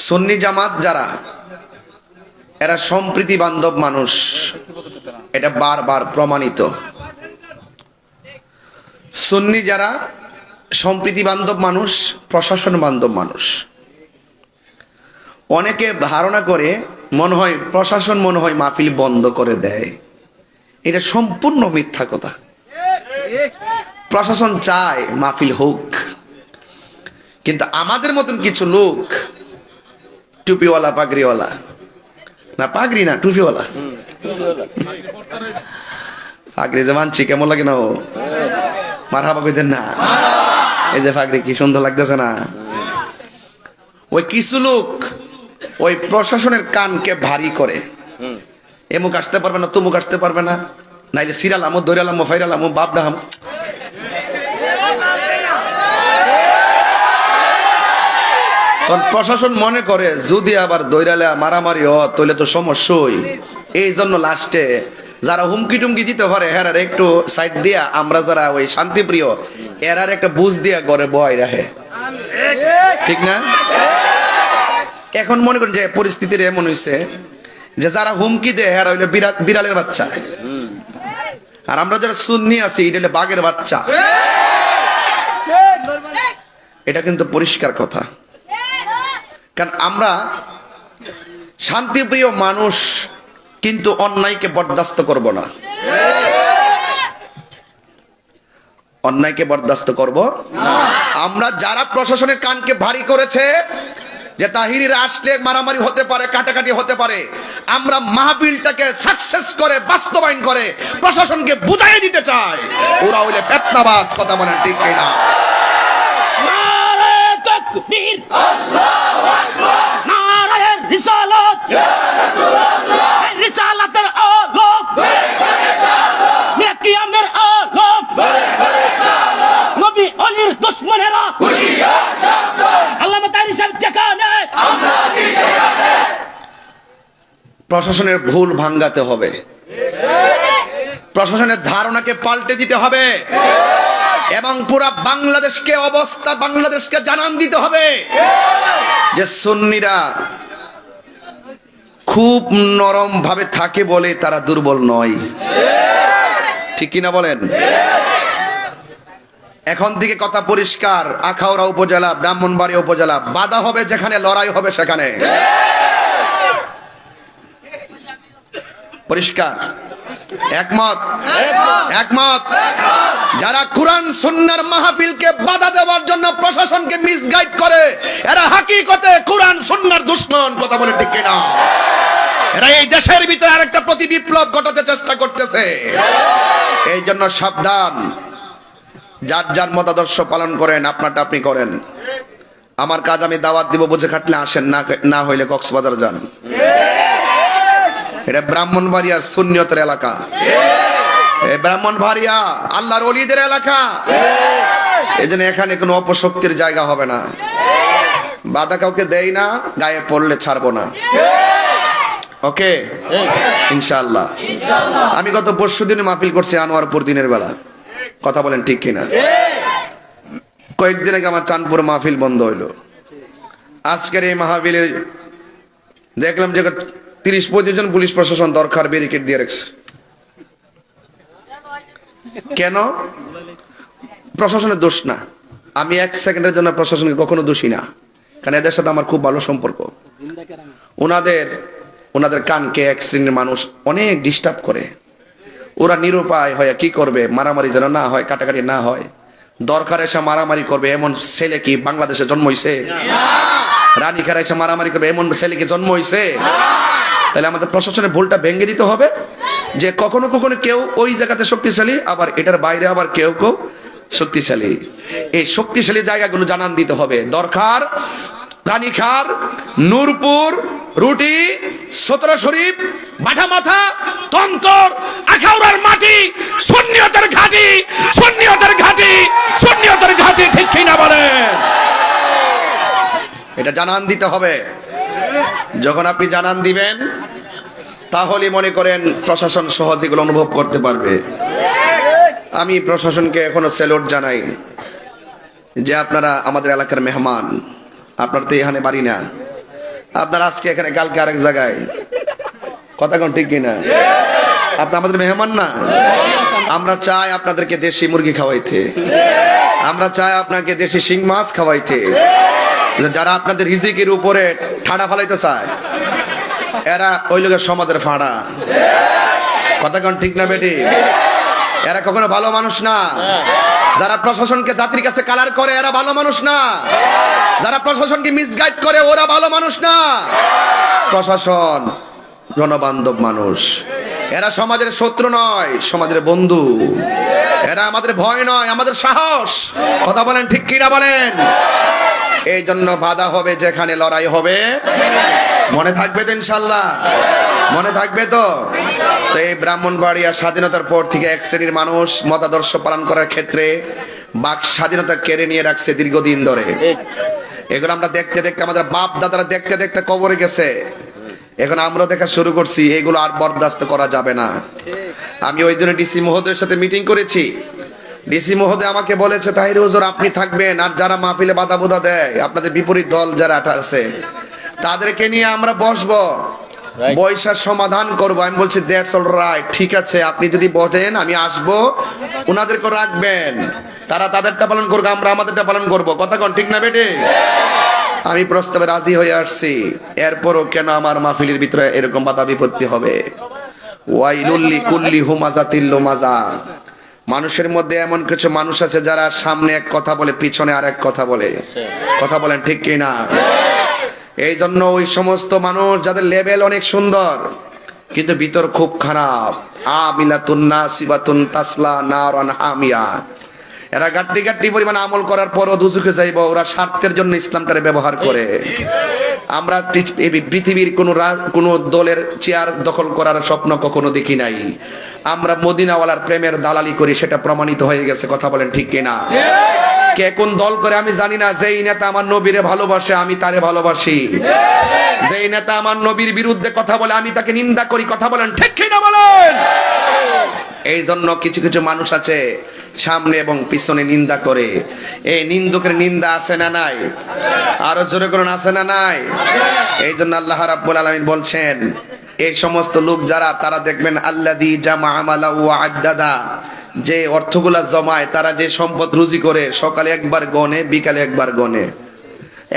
সুন্নি জামাত যারা, এরা সম্প্রীতি বান্ধব মানুষ, এটা বারবার প্রমাণিত। সুন্নি যারা সম্প্রীতি বান্ধব মানুষ, প্রশাসন বান্ধব মানুষ। অনেকে ধারণা করে মনে হয় প্রশাসন মনে হয় মাহফিল বন্ধ করে দেয়, এটা সম্পূর্ণ মিথ্যা কথা। প্রশাসন চায় মাহফিল হোক, কিন্তু আমাদের মতন কিছু লোক, টুপিওয়ালা পাগড়িওয়ালা, না পাগড়ি না টুপিওয়ালা, পাগড়ি যে মানছি কেমন লাগে না, ও মারহাবা কইতেন না, এই যে পাগড়ি কি সুন্দর লাগতেছে না। ওই কিছু লোক ওই প্রশাসনের কানকে ভারী করে, এমুক আসতে পারবে না, তুমুক আসতে পারবে না, নাইলে সিরালামো দৈরালামো ফাইরালামো বাপ ডাহাম। প্রশাসন মনে করে যদি আবার দৈরালে মারামারি হয় তাহলে তো সমস্যাই। এই জন্য লাস্টে যারা হুমকি টুমকি দিতে পারে হেরার একটু সাইড দিয়া, আমরা যারা ওই শান্তিপ্রিয় এরার একটা বুঝ দিয়া ঘরে বয় রাখে, ঠিক না? এখন মনে করেন যে পরিস্থিতির এমন হয়েছে যে যারা হুমকি দেয় হেরা হইলে বিড়ালের বাচ্চা, আর আমরা যারা সুন্নি আছি এটা হইলে বাঘের বাচ্চা। এটা কিন্তু পরিষ্কার কথা, কারণ আমরা শান্তিপ্রিয় মানুষ, কিন্তু অন্যায়কে বরদাস্ত করব না, অন্যায়কে বরদাস্ত করব আমরা। যারা প্রশাসনের কানকে ভারী করেছে যে তাহিরিরা আসলে মারামারি হতে পারে, কাটাকাটি হতে পারে, আমরা মাহফিলটাকে সাকসেস করে বাস্তবায়ন করে প্রশাসনকে বুঝাই দিতে চাই ওরা হইলে ফিতনাবাজ। কথা বলেন ঠিক কিনা? নারায়ে তাকবীর, আল্লাহু আকবার, নারায়ে রিসালাত, ইয়া রাসূলুল্লাহ, রিসালাতের আলো ঘরে ঘরে জ্বালো, কিয়ামের আলো ঘরে ঘরে জ্বালো, নবী অলির দুশমনেরা হুশিয়ার সাবধান, আল্লামা তারি সাহেব যেখানে আমরা আছি সেখানে। প্রশাসনের ভুল ভাঙাতে হবে, প্রশাসনের ধারণাকে পাল্টে দিতে হবে, এবং পুরা বাংলাদেশকে অবস্থা বাংলাদেশকে জানান দিতে হবে যে সুন্নিরা খুব নরম ভাবে থাকে বলে তারা দুর্বল নয়, ঠিক কিনা বলেন? এখন থেকে কথা পরিষ্কার, আখাউড়া উপজেলা, ব্রাহ্মণবাড়িয়া উপজেলা, বাধা হবে যেখানে, লড়াই হবে সেখানে, পরিষ্কার। একমত? একমত। যারা কোরআন সুন্নাহর মাহফিলকে বাধা দেওয়ার জন্য প্রশাসনকে মিসগাইড করে, এরা হাকিকতে কোরআন সুন্নাহর দুশমন। কথা বলে ঠিক কিনা? এরা এই দেশের ভিতরে আরেকটা প্রতি বিপ্লব ঘটাতে চেষ্টা করতেছে। এই জন্য সাবধান, যার যার মতাদর্শ পালন করেন, আপনারটা আপনি করেন। আমার কাজ আমি দাওয়াত দিব, বুঝে খাটলে আসেন, না হইলে কক্সবাজার যান। এটা ব্রাহ্মণবাড়িয়া সুন্নিয়তের এলাকা, এই ব্রাহ্মণবাড়িয়া আল্লাহর ওলিদের এলাকা। এই জন্য এখানে কোনো অপশক্তির জায়গা হবে না। বাধা কাউকে দেই না, গায়ে পড়লে ছাড়বো না। ওকে, ইনশাআল্লাহ। আমি গত পরশুদিনে মাহফিল করছি আনোয়ারপুর দিনের বেলা। কথা বলেন ঠিক কিনা? কয়েকদিন আগে আমার চাঁদপুর মাহফিল বন্ধ হইলো। আজকের এই মাহফিলে দেখলাম যে 30-35 জন পুলিশ প্রশাসন দরকার ব্যারিকেড দিয়ে রাখছে। কেন? প্রশাসনের দোষ না, আমি এক সেকেন্ডের জন্য প্রশাসনকে কখনো দোষী না, কারণ এদের সাথে আমার খুব ভালো সম্পর্ক। ওনাদের কানকে এক শ্রেণীর মানুষ অনেক ডিস্টার্ব করে। ওরা নিরুপায় হয়ে কি করবে, মারামারি যেন না হয়, কাটাকাটি না হয়, দরকার এসে মারামারি করবে এমন ছেলে কি বাংলাদেশে জন্ম হইছে? রানী খেরা এসে মারামারি করবে এমন ছেলে কি জন্ম হইছে? তাহলে আমাদের প্রশাসনের ভুলটা ভেঙে দিতে হবে যে কখনো কখনো কেউ ওই জায়গাতে শক্তিশালী, আবার এটার বাইরে আবার কেউ কেউ শক্তিশালী। এই শক্তিশালী জায়গাগুলো জানান দিতে হবে। দরকার রানীখার, নূরপুর, রুটি, সতরা শরীফ, মাথা মাথা, তন্তর, আখাউড়ার মাটি সুন্নিয়তের ঘাঁটি, সুন্নিয়তের ঘাঁটি, সুন্নিয়তের ঘাঁটি, ঠিক কিনা বলেন? এটা জানান দিতে হবে। যখন আপনি জানান দিবেন তাহলে মনে করেন প্রশাসন সহজে এগুলো অনুভব করতে পারবে। আমি প্রশাসনকে এখনো স্যালুট জানাই যে আপনারা আমাদের এলাকার মেহমান, আপনার তো এখানে বাড়ি না, আপনার আজকে এখানে, কালকে আরেক জায়গায়। কথা কোন ঠিক কিনা? আপনি আমাদের মেহমান না? আমরা চাই আপনাদেরকে দেশি মুরগি খাওয়াইতে, আমরা চাই আপনাকে দেশি শিং মাছ খাওয়াইতে। যারা আপনাদের রিজিকের উপরে ঠাড়া ফালাইতে চায়, এরা ওই লোকের সমাজের ফাড়া। কথা কোন ঠিক না বেটি? এরা কখনো ভালো মানুষ না। যারা প্রশাসনকে জাতির কাছে কালার করে, এরা ভালো মানুষ না। যারা প্রশাসনকে মিসগাইড করে, ওরা ভালো মানুষ না। প্রশাসন জনবান্ধব মানুষ। এরা সমাজের শত্রু নয়, সমাজের বন্ধু। এরা আমাদের ভয় নয়, আমাদের সাহস। কথা বলেন ঠিক কিনা বলেন? এই জন্য বাধা হবে, যেখানে লড়াই হবে। মনে থাকবে তো ইনশাল্লাহ? মনে থাকবে তো? তো এই ব্রাহ্মণবাড়িয়া স্বাধীনতার পর থেকে এক শ্রেণীর মানুষ মতাদর্শ পালন করার ক্ষেত্রে বাক স্বাধীনতা কেড়ে নিয়ে রাখছে দীর্ঘদিন ধরে। এগুলো আমরা দেখতে দেখতে, আমাদের বাপ দাদারা দেখতে দেখতে কবরে গেছে। এখন আমরা দেখা শুরু করছি, এগুলো আর বরদাস্ত করা যাবে না। আমি ওই দিনে ডিসি মহোদয়ের সাথে মিটিং করেছি। ডিসি মহোদয় আমাকে বলেছে, তাহির হুজুর আপনি থাকবেন, আর যারা মাহফিলে বাধা বোধা দেয়, আপনাদের বিপরীত দল যারা আছে, তাদেরকে নিয়ে আমরা বসবো, বৈশাখ সমাধান করবো। আমি বলছি দ্যাটস অল রাইট, ঠিক আছে, আপনি যদি বলেন আমি আসবো, ওনাদেরকে রাখবেন, তারা তাদেরটা পালন করবো, আমরা আমাদেরটা পালন করবো। কথা কোন ঠিক না বেটে? আমি প্রস্তাবে রাজি হয়ে আসছি। এরপরও কেন আমার মাহফিলের ভিতরে এরকম বাধা বিপত্তি হবে? ওয়াইলুল্লি কুল্লি হুমাজাতিল লুমাজা। মানুষের মধ্যে এমন কিছু মানুষ আছে যারা সামনে এক কথা বলে, পিছনে আর এক কথা বলে। কথা বলেন ঠিক কিনা? এই জন্য ওই সমস্ত মানুষ যাদের লেভেল অনেক সুন্দর কিন্তু ভিতর খুব খারাপ, আমিলাতুন নাসিবাতুন তাসলা নারান হামিয়া, এরা গাট্টি গাট্টি পরিমাণ আমল করার পরও দুজকে যাইব। ওরা স্বার্থের জন্য ইসলামটারে ব্যবহার করে। আমরা পৃথিবীর কোন দলের চেয়ার দখল করার স্বপ্ন কখনো দেখি নাই। আমরা মদিনাওয়ালার প্রেমের দালালি করি, সেটা প্রমাণিত হয়ে গেছে। কথা বলেন ঠিক কিনা? কে কোন দল করে আমি জানি না। যেই নেতা আমার নবীরে ভালোবাসে, আমি তারে ভালোবাসি। যেই নেতা আমার নবীর বিরুদ্ধে কথা বলে, আমি তাকে নিন্দা করি। কথা বলেন ঠিক কিনা বলেন? এই জন্য কিছু কিছু মানুষ আছে সামনে এবং পিছনে নিন্দা করে। এই নিন্দুকের নিন্দা আছে না নাই? আরো জোরে করুন, আছে না নাই? এই জন্য আল্লাহ রাব্বুল আলামিন বলছেন, এই সমস্ত লোক যারা, তারা দেখবেন আল্লাযী জামা মালাহু ওয়া আদ্দাদা, যে অর্থগুলা জমায়, তারা যে সম্পদ রুজি করে, সকালে একবার গনে, বিকালে একবার গনে।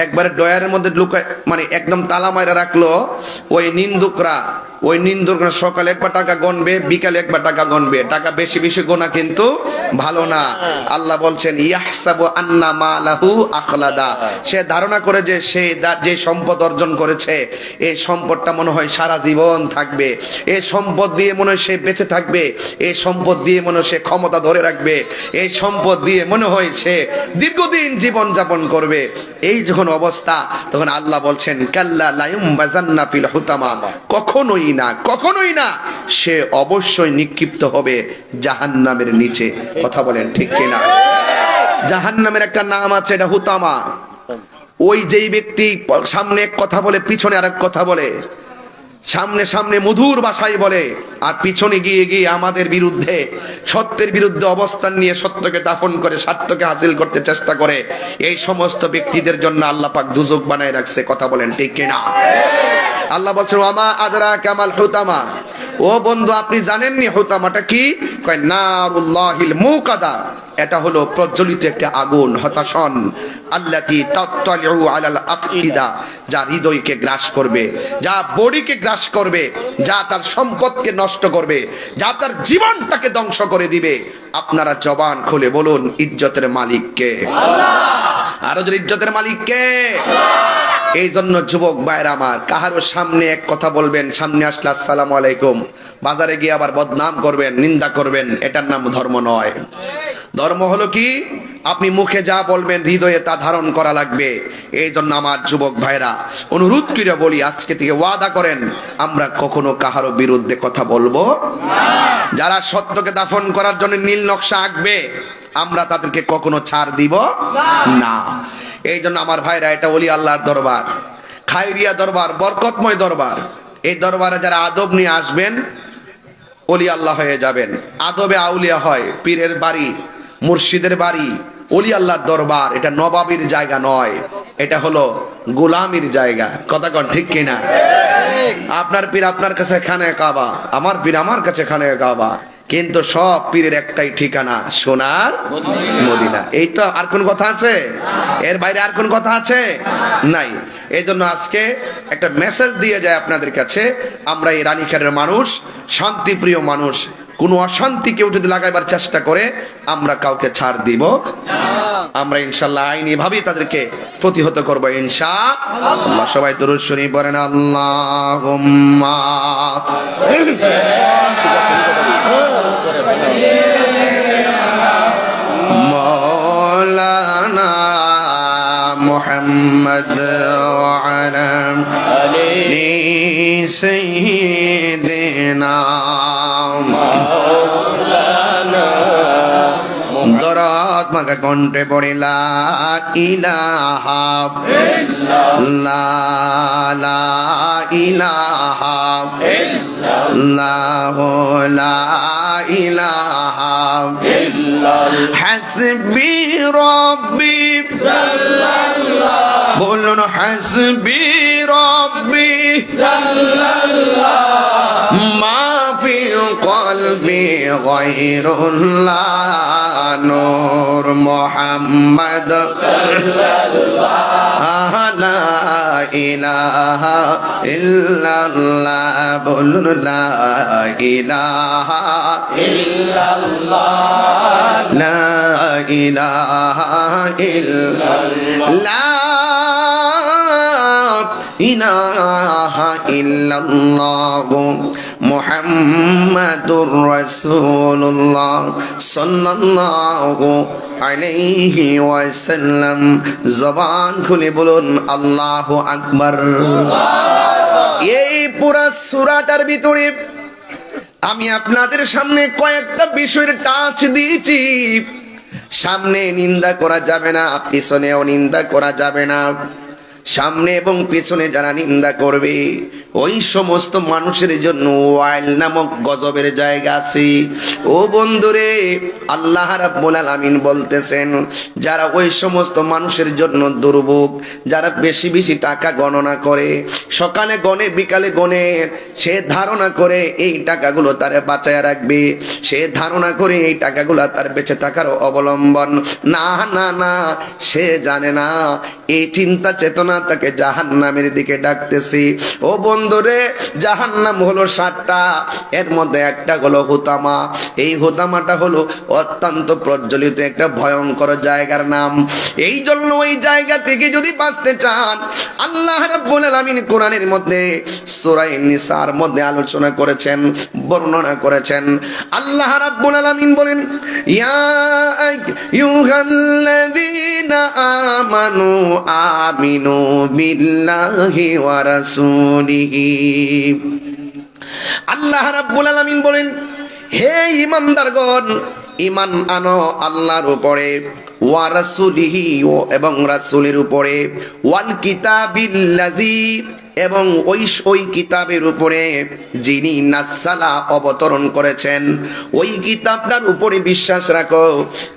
একবারে ডয়ারের মধ্যে লুকায়, মানে একদম তালা মাইরা রাখলো। ওই নিন্দুকরা সকালে একবার টাকা গণবে, বিকালে একবার টাকা গণবে। টাকা বেশি বেশি গোনা কিন্তু ভালো না। আল্লাহ বলছেন ইয়াহসাবু আন্না মালাহু আখলাদা, সে ধারণা করে যে সে যে সম্পদ অর্জন করেছে, এই সম্পদটা মনে হয় সারা জীবন থাকবে, এই সম্পদ দিয়ে মনে হয় সে বেঁচে থাকবে, এই সম্পদ দিয়ে মনে হয় সে ক্ষমতা ধরে রাখবে, এই সম্পদ দিয়ে মনে হয় সে দীর্ঘদিন জীবন যাপন করবে। এই যখন অবস্থা, তখন আল্লাহ বলছেন কাল্লা লা ইউমবাযান্না ফিল হুতামা, কখনোই না, সে অবশ্যই নিক্ষিপ্ত হবে জাহান্নামের নিচে। কথা বলেন ঠিক কিনা? জাহান্নামের একটা নাম আছে, এটা হুতামা। ওই যেই ব্যক্তি সামনে এক কথা বলে, পিছনে আরেক কথা বলে, সামনে সামনে মধুর ভাষায় বলে, আর পিছনে গিয়ে গিয়ে আমাদের বিরুদ্ধে, সত্যের বিরুদ্ধে অবস্থান নিয়ে সত্যকে দাফন করে, স্বার্থকে হাসিল করতে চেষ্টা করে, এই সমস্ত ব্যক্তিদের জন্য আল্লাহ পাক দুজক বানায় রাখছে। কথা বলেন ঠিক কিনা? আল্লাহ বলছেন ওয়ামা আদরা কামাল হুতামা, ও বন্ধু আপনি জানেননি হুতামাটা কি? কয় নারুল্লাহিল মুকাদা, এটা হলো প্রজ্বলিত একটা আগুন, হতাশন। আল্লাতী তাত্তালিউ আলাল আফইদা, যা হৃদয়কে গ্রাস করবে, যা বডিকে গ্রাস করবে, যা তার সম্পদকে নষ্ট করবে, যা তার জীবনটাকে ধ্বংস করে দিবে। আপনারা জবান খুলে বলুন, ইজ্জতের মালিক কে? আল্লাহ। আরো জোরে, ইজ্জতের মালিক কে? এই জন্য যুবক ভাইরা আমার, কাহারো সামনে এক কথা বলবেন, সামনে আসলে আসসালামু আলাইকুম, বাজারে গিয়ে আবার বদনাম করবেন, নিন্দা করবেন, এটার নাম ধর্ম নয়। ধর্ম হলো কি? আপনি মুখে যা বলবেন, হৃদয়ে তা ধারণ করা লাগবে। এই জন্য আমার যুবক ভাইরা, অনুরোধ করে বলি, আজকে থেকে ওয়াদা করেন, আমরা কখনো কাহারো বিরুদ্ধে কথা বলবো না। যারা সত্যকে দাফন করার জন্য নীল নকশা আঁকবে, আমরা তাদেরকে কখনো ছাড় দিব না। এই জন্য আমার ভাইরা, এটা ওলি আল্লাহর দরবার, খায়রিয়া দরবার, বরকতময় দরবার। এই দরবারে যারা আদব নিয়ে আসবেন, ওলি আল্লাহ হয়ে যাবেন। আদবে আউলিয়া হয়। পীরের বাড়ি, মুর্শিদের বাড়ি, ওলি আল্লাহর দরবার, এটা নবাবির জায়গা নয়। এটা হলো গোলামির জায়গা। কথা কন ঠিক কিনা? আপনার পীর আপনার কাছে খানে কাবা, আমার পীর আমার কাছে খানে কাবা, কিন্তু সব পীরের একটাই ঠিকানা, সোনার মদিনা। এই তো, আর কোন কথা আছে? এর বাইরে আর কোন কথা আছে? নাই। এই জন্য আজকে একটা মেসেজ দিয়ে যায় আপনাদের কাছে, আমরা এই রানীখারের মানুষ, শান্তিপ্রিয় মানুষ। কোনো অশান্তি কেউ যদি লাগাইবার চেষ্টা করে, আমরা কাউকে ছাড় দিব। আমরা ইনশাল্লাহ আইনি ভাবেই তাদেরকে প্রতিহত করবো ইনশাআল্লাহ। সবাই দুরূদ শরীফ পড়েন, আল্লাহুম্মা মাওলানা মুহাম্মদ ওয়া আলা আলি সাইয়্যিদিনা দরাত মাকা কণ্ঠে পড়ে লা ইলাহা ইল্লাল্লাহ, লা ইলাহা ইল্লাল্লাহ, লা ইলাহা ইল্লাল্লাহ, হাসবি রব্বি সাল্লাল্লাহ, বলুন হাসবি রব্বি সাল্লাল্লাহ, মা ফি কলবি গায়রুল্লাহ, নূর মুহাম্মদ সাল্লাল্লাহ, লা ইলাহা ইল্লাল্লাহ, বলুন লা ইলাহা ইল্লাল্লাহ, লা ইলাহা ইল্লাল্লাহ, ইলাহা ইল্লাল্লাহ মুহাম্মাদুর রাসূলুল্লাহ সাল্লাল্লাহু আলাইহি ওয়াসাল্লাম। জবান খুলে বলুন আল্লাহু আকবার। এই পুরা সূরাটার ভিতরে আমি আপনাদের সামনে কয়েকটা বিষয়ের টাচ দিয়েছি। সামনে নিন্দা করা যাবে না, পিছনেও নিন্দা করা যাবে না। সামনে এবং পিছনে যারা নিন্দা করবে, ওই সমস্ত মানুষের জন্য ওয়াইল নামক গজবের জায়গা আছে। ও বন্ধুরে, আল্লাহ রাব্বুল আলামিন বলতেছেন, যারা ওই সমস্ত মানুষের জন্য দুর্ভোগ, যারা বেশি বেশি টাকা গণনা করে, সকালে গনে বিকালে গনে, সে ধারণা করে এই টাকাগুলো তারে বাঁচায় রাখবে, সে ধারণা করে এই টাকাগুলো তার বেঁচে থাকার অবলম্বন। না না না, সে জানে না এই চিন্তা চেতনা তাকে জাহান্নামের দিকে ডাকতেছে। ও বন্ধুরে, জাহান্নাম হলো 7টা, এর মধ্যে একটা হলো হুতামা। এই হুতামাটা হলো অত্যন্ত প্রজ্বলিত একটা ভয়ঙ্কর জায়গার নাম। এই জন্য ওই জায়গা থেকে যদি বাঁচতে চান, আল্লাহ রাব্বুল আলামিন কোরআনের মধ্যে সূরা নিসার মধ্যে আলোচনা করেছেন, বর্ণনা করেছেন। আল্লাহ রাব্বুল আলামিন বলেন, ইয়া আইয়ুহাল্লাযীনা আমানু আমিনু বিল্লাহি ওয়া রাসূলিহি। আল্লাহ রাব্বুল আলামিন বলেন, হে ঈমানদারগণ, ঈমান আনো আল্লাহর উপরে, ওয়া রাসূলিহি, এবং রাসূলের উপরে, ওয়াল কিতাবিল্লাযী, এবং ওই কিতাবের উপরে যিনি নাযালা অবতরণ করেছেন, ওই কিতাবটার উপরে বিশ্বাস রাখো,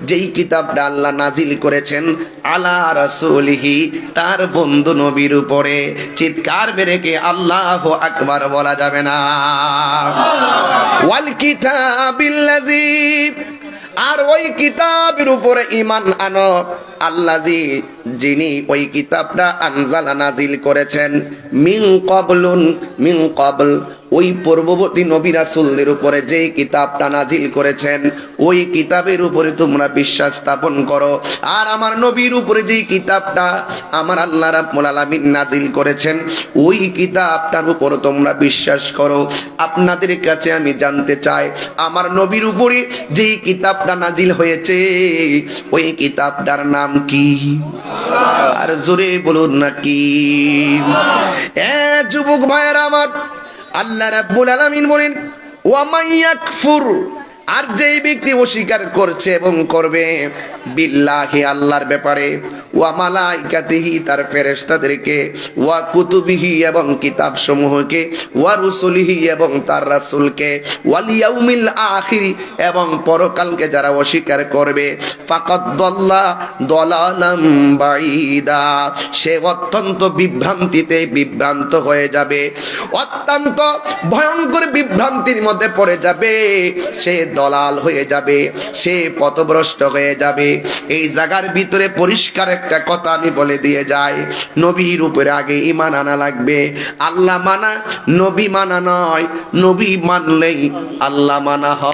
যেই কিতাবটা আল্লাহ নাজিল করেছেন আলা রাসূলিহি, তার বন্ধু নবীর উপরে। চিৎকার মেরে কে আল্লাহু আকবার বলা যাবে না? ওয়াল কিতাবিল্লাযী, আর ওই কিতাবের উপরে ঈমান আনো, আল্লাযী, যিনি ওই কিতাবটা আনজালা নাজিল করেছেন, মিন ক্বাবল, ওই পূর্ববর্তী নবী রাসূলদের উপরে যেই কিতাবটা নাজিল করেছেন, ওই কিতাবের উপরে তোমরা বিশ্বাস স্থাপন করো। আর আমার নবীর উপরে যেই কিতাবটা আমার আল্লাহ রাব্বুল আলামিন নাজিল করেছেন, ওই কিতাবটার উপর তোমরা বিশ্বাস করো। আপনাদের কাছে আমি জানতে চাই, আমার নবীর উপরে যেই কিতাবটা নাজিল হয়েছে, ওই কিতাবটার নাম কি? আর জোরে বলুন না কি? যুবক ভাইয়েরা আমার, আল্লাহ রাব্বুল আলামিন বলেন, ওয়া মান ইয়াকফুর আর যেই ব্যক্তি অস্বীকার করছে এবং করবে বিল্লাহি আল্লাহর ব্যাপারে, ওয়া মালাইকাতিহি তার ফেরেশতাদেরকে, ওয়া কুতুবিহি এবং কিতাব সমূহকে, ওয়া রুসুলিহি এবং তার রাসূলকে, ওয়াল ইয়াউমিল আখির এবং পরকালকে যারা অস্বীকার করবে, ফাকাদ দাল্লা দালালাম বাঈদা, সে অত্যন্ত বিভ্রান্তিতে বিভ্রান্ত হয়ে যাবে, অত্যন্ত ভয়ঙ্কর বিভ্রান্তির মধ্যে পড়ে যাবে, সে দলাল হয়ে যাবে, সে পথভ্রষ্ট হয়ে যাবে। এই জায়গার ভিতরে পরিষ্কার একটা কথা আমি বলে দিয়ে যাই, নবীর উপরে আগে ঈমান আনা লাগবে। আল্লাহ মানা নবী মানা নয়, নবী মানলেই আল্লাহ মানা হয়।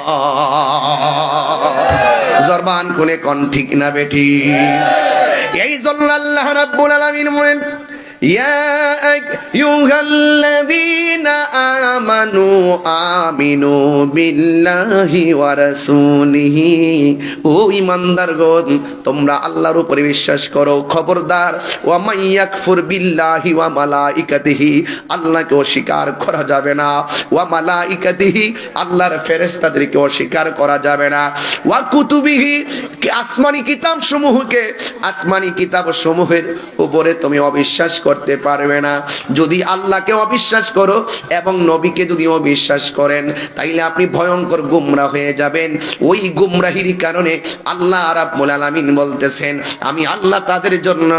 জবান খুলে কোন ঠিক না বেঠি? এই জন্য আল্লাহ রাব্বুল আলামিন বলেন, ইয়া আইয়ুহাল্লাযীনা আমানু আমিনু বিল্লাহি ওয়া রাসূলিহি, ও ঈমানদারগণ তোমরা আল্লাহর উপরে বিশ্বাস করো। খবরদার, ওয়া মাইয়াকফুর বিল্লাহি ওয়া মালাইকাতিহি, আল্লাহকে অস্বীকার করা যাবে না। ওয়া মালাইকাতিহি, আল্লাহর ফেরেশতাদেরকে অস্বীকার করা যাবে না। ওয়া কুতুবিহি, আসমানি কিতাব সমূহকে, আসমানি কিতাব সমূহের উপরে তুমি অবিশ্বাস করতে পারবে না। যদি আল্লাহকে অবিশ্বাস করো এবং নবীকে যদি অবিশ্বাস করেন, তাইলে আপনি ভয়ঙ্কর গুমরা হয়ে যাবেন। ওই গুমরাহির কারণে আল্লাহ রাব্বুল আলামিন বলতেছেন, আমি আল্লাহ তাদের জন্য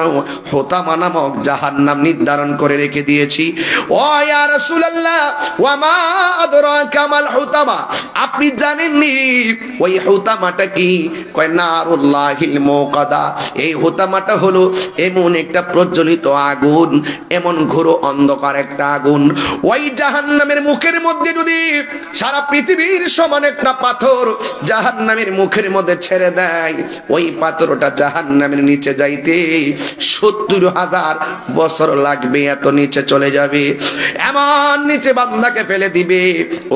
হুতামা নামক জাহান্নাম নির্ধারণ করে রেখে দিয়েছি। ও ইয়া রাসূলুল্লাহ, ওয়া মা আদরাকা মাল হুতামা, আপনি জানেননি ওই হুতামাটা কি? কয় নারুল্লাহিল মুকাদা, এই হুতামাটা হলো এমন একটা প্রজ্বলিত আগুন, এমন ঘোর অন্ধকার একটা আগুন। ওই জাহান্নামের মুখের মধ্যে যদি সারা পৃথিবীর সমান একটা পাথর জাহান্নামের মুখের মধ্যে ছেড়ে দেয়, ওই পাথরটা জাহান্নামের নিচে যাইতে ৭০,০০০ বছর লাগবে, এত নিচে চলে যাবে, এমন নিচে বান্দাকে ফেলে দিবে।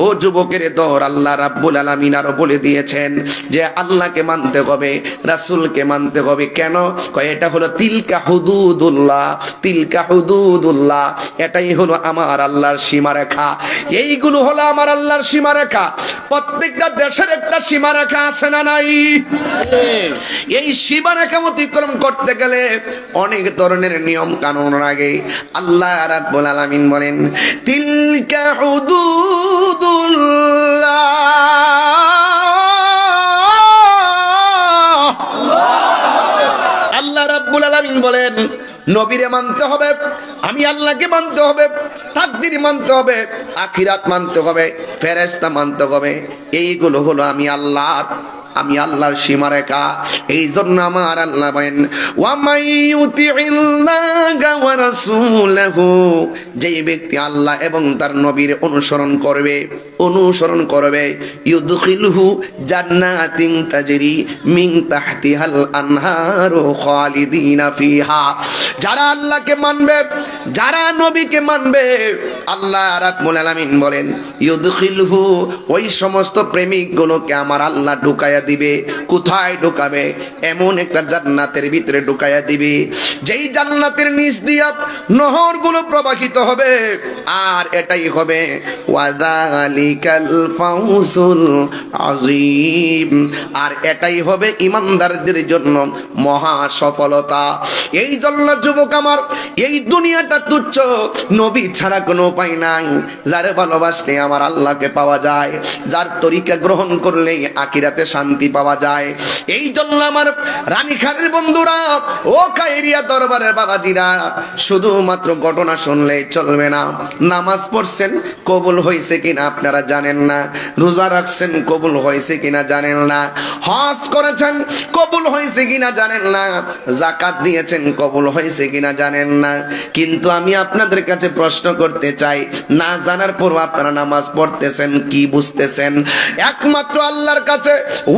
ও যুবকের দর, আল্লাহ রাব্বুল আলামিন আরো বলে দিয়েছেন যে আল্লাহকে মানতে হবে, রাসূলকে মানতে হবে। কেন? কয় এটা হলো তিলকা হুদুদুল্লাহ, তিলকা হুদুদুল্লাহ, এটাই হলো আমার আল্লাহর সীমারেখা। এইগুলো হলো আমার আল্লাহর সীমারেখা। প্রত্যেকটা দেশের একটা সীমারেখা আছে না নাই? এই সীমারেখা অতিক্রম করতে গেলে অনেক ধরনের নিয়ম কানুন লাগে। আল্লাহ রাব্বুল আলামিন বলেন, তিলকা হুদুদুল্লাহ, আল্লাহ রাব্বুল আলামিন বলেন নবীরে মানতে হবে, আমি আল্লাহকে মানতে হবে, তাকদীর মানতে হবে, আখিরাত মানতে হবে, ফেরেশতা মানতে হবে। এইগুলো হলো আমি আল্লাহর সীমারেখা। এই জন্য আমার আল্লাহ বলেন, ওয়া মাইয়ুতিইল্লাহা ওয়া রাসূলাহু, যেই ব্যক্তি আল্লাহ এবং তার নবীর অনুসরণ করবে, ইউদখিলহু জান্নাতিন তাজরি মিন তাহতিহাল আনহারু খালিদিনা ফিহা, যারা আল্লাহকে মানবে, যারা নবীকে মানবে, আল্লাহ রাব্বুল আলামিন বলেন ইউদখিলহু, ওই সমস্ত প্রেমিকগুলোকে আমার আল্লাহ ঢুকায়া দিবে। কোথায় ঢুকাবে? এমন একটা জান্নাতের ভিতরে ঢুকায়া দিবে, যেই জান্নাতের নিচ দিয়া নহরগুলো প্রবাহিত হবে। আর এটাই হবে ওয়াযালিকাল ফাউজুল আযীম, আর এটাই হবে ঈমানদারদের জন্য মহা সফলতা। এই জন্য যুবক আমার, এই দুনিয়াটা তুচ্ছ, নবী ছাড়া কোনো উপায় নাই। যারে ভালোবাসলে আমার আল্লাহকে পাওয়া যায়, যার তরিকা গ্রহণ করলে আখিরাতে শান্তি পাওয়া যায়। এই জন্য আমার রানীখালের বন্ধুরা, ও কায়েরিয়া দরবারের বাবাজিরা, শুধুমাত্র ঘটনা শুনলেই চলবে না। নামাজ পড়ছেন, কবুল হয়েছে কিনা আপনারা জানেন না। রোজা রাখছেন, কবুল হয়েছে কিনা জানেন না। হজ করেছেন, কবুল হয়েছে কিনা জানেন না। যাকাত দিয়েছেন, কবুল হয়েছে কিনা জানেন না। কিন্তু আমি আপনাদের কাছে প্রশ্ন করতে চাই, না জানার পর আপনারা নামাজ পড়তেছেন, কি বুঝতেছেন? একমাত্র আল্লাহর কাছে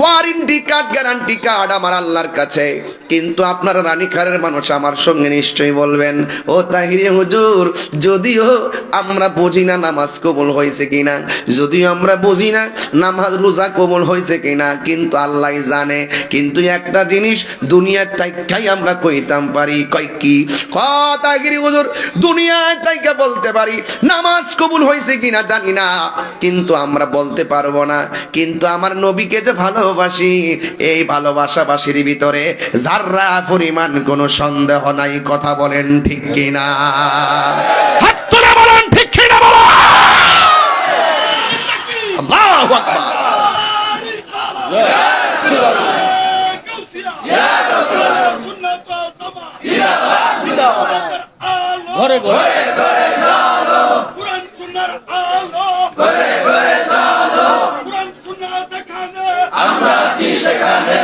ওয়ারেন্টি কার্ড গ্যারান্টি কার্ড আমার আল্লাহর কাছে। কিন্তু আপনারা রানীখারের মানুষ আমার সঙ্গে নিশ্চয়ই বলবেন, ও তাহিরি হুজুর, যদিও আমরা বুঝি না নামাজ কবুল হয়েছে কিনা, যদিও আমরা বুঝি না নামাজ রোজা কবুল হয়েছে কিনা, কিন্তু আল্লাহ জানে। কিন্তু একটা জিনিস দুনিয়ার তাইকাই আমরা কইতাম পারি, কয় কি? তাহিরি হুজুর, দুনিয়ায় তাইকা বলতে পারি নামাজ কবুল হয়েছে কিনা জানি না, কিন্তু আমরা বলতে পারবো না। কিন্তু আমার নবীকে যে ভালোবাসি, এই ভালোবাসাবাসীর ভিতরে যাররা পরিমাণ কোনো সন্দেহ নাই। কথা বলেন ঠিক কিনা? হাত তুলে বলেন ঠিক কিনা বলো। আল্লাহু আকবার। ঘরে ঘরে আমরা আছি সেখানে,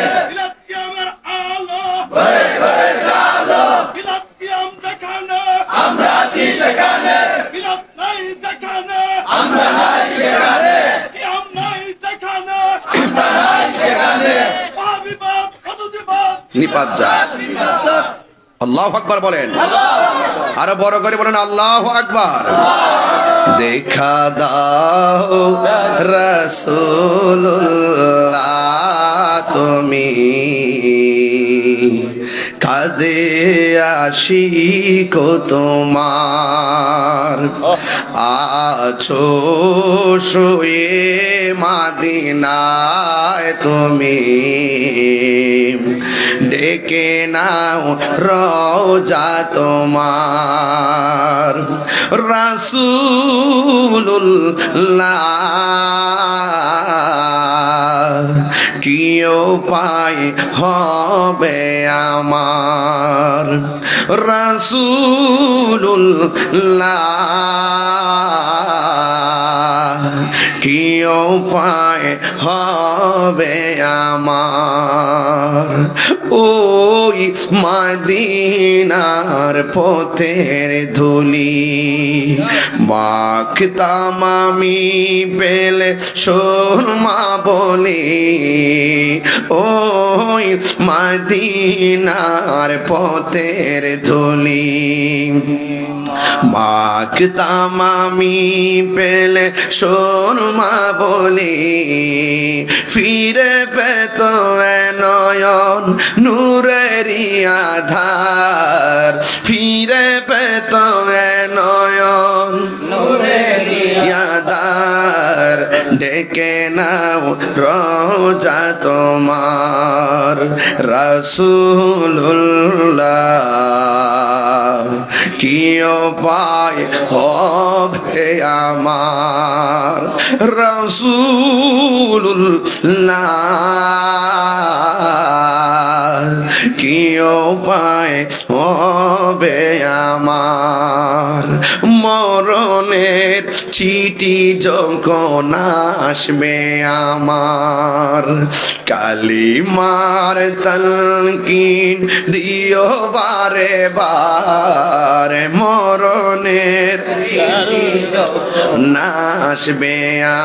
আমরা আছি সেখানে, আমরা নাই সেখানে, আমরা নাই সেখানে, নিপাত যা। আল্লাহু আকবার বলেন, আরো বড় করে বলেন আল্লাহু আকবার। দেখা দাও রাসূলুল্লাহ তুমি, কাঁদে আশিক তোমার, আছো শুয়ে মাদিনায় তুমি, ডেকে নাও রওজা তোমার। রাসূলুল্লাহ কি উপায় হবে আমার, রাসূলুল্লাহ কি উপায় হবে আমার। ওই মদিনার পথের ধুলি মাখতাম আমি পেলে সুরমা বলি, ওই মদিনার পথের ধুলি মাখতাম আমি পেলে সুরমা বলি, ফিরে পেত নয়ন নূরেরি আধার, ফিরে পেত নয়ন নূরেরি আধার, ডেকে নাও রওজা তোমার। রাসূলুল্লাহ কি উপায় হবে আমার, রাসূলুল্লাহ কি উপায় হবে আমার। মরণের চিঠি যখন আসবে আমার, কালিমার তালকিন দিও বারে বারে। মরণের আসবে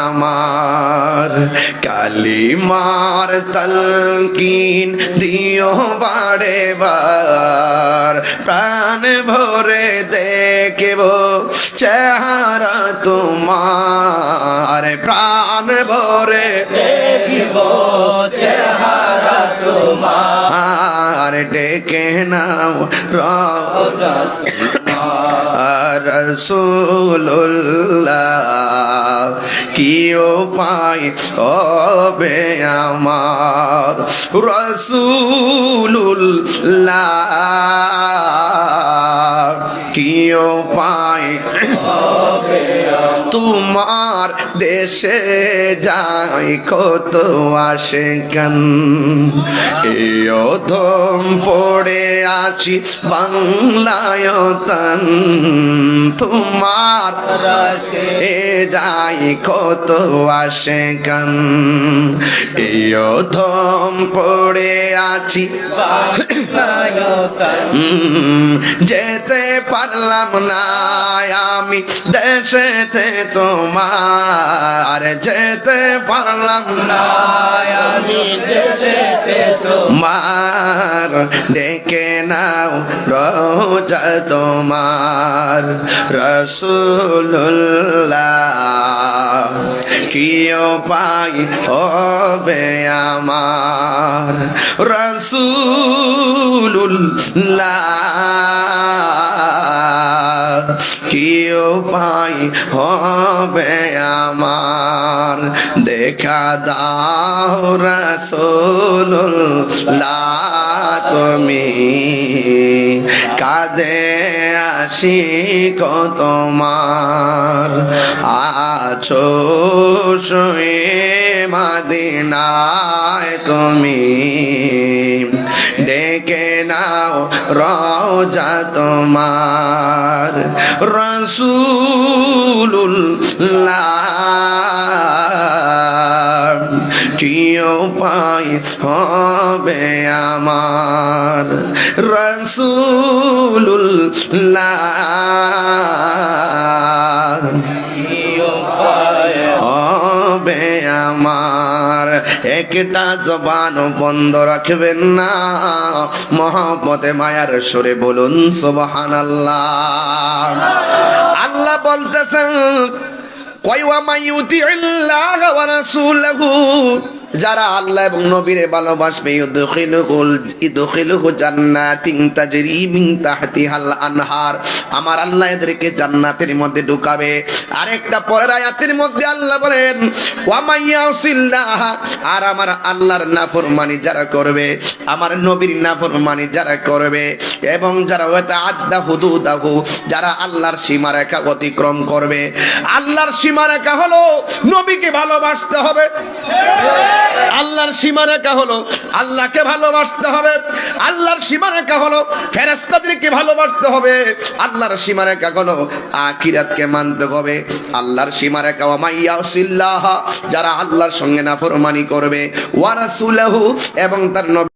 আমার, কালিমার তালকিন দিও বারে বার। প্রাণ ভরে দেখব চেহারা তোমার, প্রাণ ভরে দেখিব চেহারা তোমার, ডেকে নাও রওজা তোমার। রাসূলুল্লাহ কি উপায় হবে আমার, রাসূলুল্লাহ কি উপায় হবে তোমার। দেশে যাই কত আশেকান, এই অধম পড়ে আছি বাংলায় তান, তোমার রাশে এ যাই কত আসে কান এও ধম পড়ে আছি নায়কান যেতে পারলাম না আমি দেশেতে তোমার যেতে পারলাম না আমি দেশেতে তো মার ডেকে নাও রোজা তোমার রসুল্লাহ কিও পাই হবে আমার রসুল্লাহ কিও পাই হবে আমার দেখা দাও রাসূলুল্লাহ তুমি কাঁদে আসি তোমার আছো শুয়ে মদিনায় তুমি ডেকে নাও রওজা তোমার রাসূলুল্লাহ কিও পাই হবে আমার রাসূলুল্লাহ হবে আমার একটা জবান বন্ধ রাখবেন না মহব্বতে মায়ার সুরে বলুন সুবহানাল্লাহ আল্লাহ বলতেছেন কয়ওয়া মাইয়ুতিল্লাহ ওয়া রাসূলহু যারা আল্লাহ এবং নবীরে ভালোবাসবে ইদখিলুহু জান্নাতিন তাজরি মিন তাহতিহাল আনহার আমার আল্লাহ এদেরকে জান্নাতের মধ্যে ঢুকাবে আরেকটা পরের আয়াতের মধ্যে আল্লাহ বলেন ওয়া মাইয়াসিল্লাহ আর আমার আল্লাহর নাফরমানি যারা করবে আমার নবীর নাফরমানি যারা করবে এবং যারা ওয়াতাআদ্দা হুদুদাহু যারা আল্লাহর সীমারেখা অতিক্রম করবে আল্লাহর সীমারেখা হলো নবীকে ভালোবাসতে হবে আল্লাহর সীমারেখা হলো আল্লাহকে ভালোবাসতে হবে আল্লাহর সীমারেখা হলো ফেরেশতাদেরকে ভালোবাসতে হবে আল্লাহর সীমারেখা হলো আখিরাতকে মানতে হবে আল্লাহর সীমারেখা ওয়া মাইয়াসিল্লাহ যারা আল্লাহর সঙ্গে নাফরমানি করবে ওয়া রাসূলহু এবং তার নবী